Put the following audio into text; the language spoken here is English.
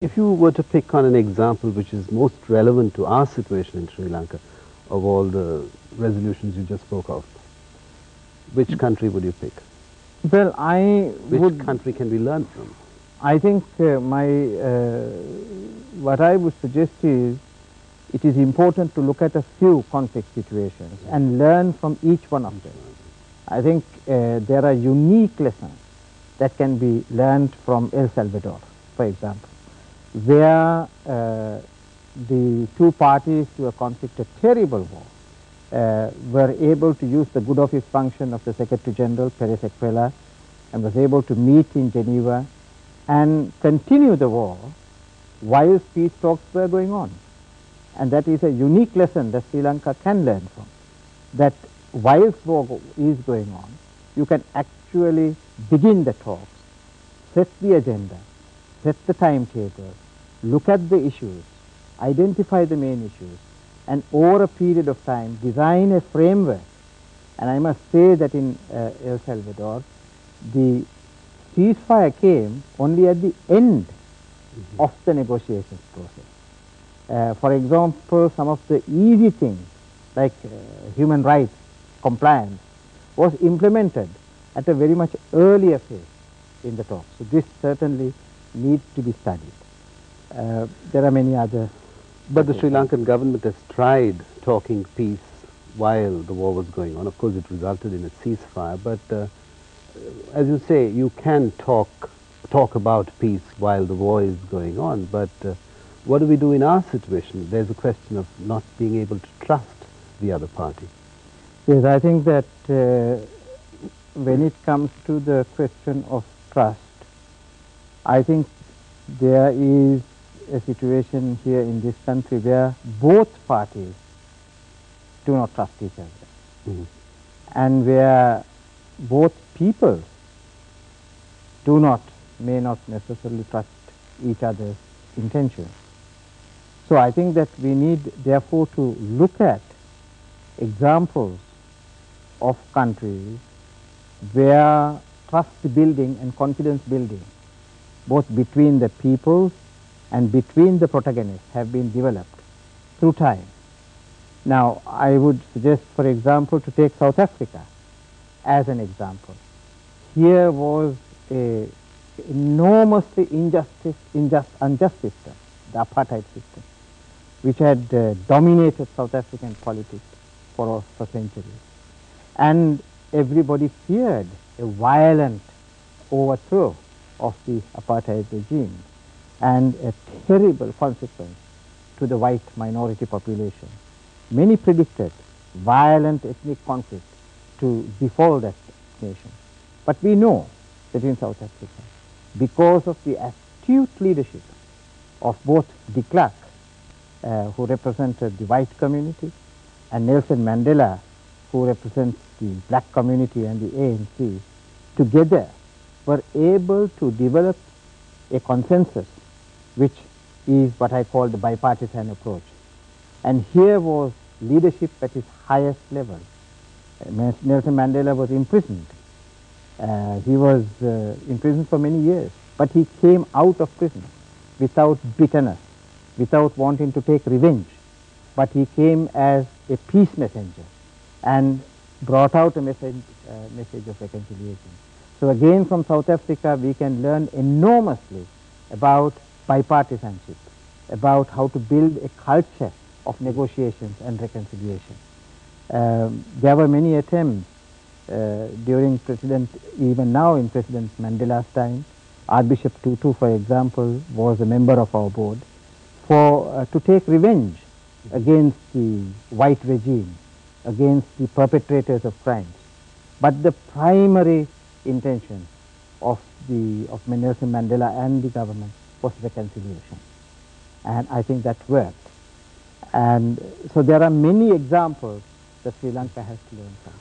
If you were to pick on an example which is most relevant to our situation in Sri Lanka, of all the resolutions you just spoke of, which country would you pick? Well, Which country can we learn from? I think what I would suggest is it is important to look at a few conflict situations and learn from each one of them. I think there are unique lessons that can be learned from El Salvador, for example, where the two parties to a conflict, a terrible war, were able to use the good office function of the Secretary General, Perez Equela, and was able to meet in Geneva and continue the war while peace talks were going on. And that is a unique lesson that Sri Lanka can learn from, that whilst war is going on, you can actually begin the talks, set the agenda, set the timetable, look at the issues, identify the main issues, and over a period of time design a framework. And I must say that in El Salvador, the ceasefire came only at the end of the negotiations process. For example, some of the easy things like human rights compliance was implemented at a very much earlier phase in the talks. So this certainly needs to be studied. There are many other. But the Sri Lankan government has tried talking peace while the war was going on. Of course, it resulted in a ceasefire, but as you say, you can talk about peace while the war is going on, but what do we do in our situation? There's a question of not being able to trust the other party. Yes, I think that when it comes to the question of trust, I think there is a situation here in this country where both parties do not trust each other, and where both people may not necessarily trust each other's intentions. So I think that we need therefore to look at examples of countries where trust building and confidence building, both between the peoples and between the protagonists, have been developed through time. Now, I would suggest, for example, to take South Africa as an example. Here was a enormously unjust system, the apartheid system, which had dominated South African politics for centuries. And everybody feared a violent overthrow of the apartheid regime and a terrible consequence to the white minority population. Many predicted violent ethnic conflict to befall that nation. But we know that in South Africa, because of the astute leadership of both de Klerk, who represented the white community, and Nelson Mandela, who represents the black community and the ANC, together were able to develop a consensus, which is what I call the bipartisan approach. And here was leadership at its highest level. Nelson Mandela was imprisoned. He was imprisoned for many years, but he came out of prison without bitterness, without wanting to take revenge, but he came as a peace messenger and brought out a message of reconciliation. So again, from South Africa, we can learn enormously about bipartisanship, about how to build a culture of negotiations and reconciliation. There were many attempts during even now in President Mandela's time. Archbishop Tutu, for example, was a member of our board to take revenge against the white regime, against the perpetrators of crimes. But the primary intention of Nelson Mandela and the government was reconciliation. And I think that worked. And so there are many examples that Sri Lanka has to learn from.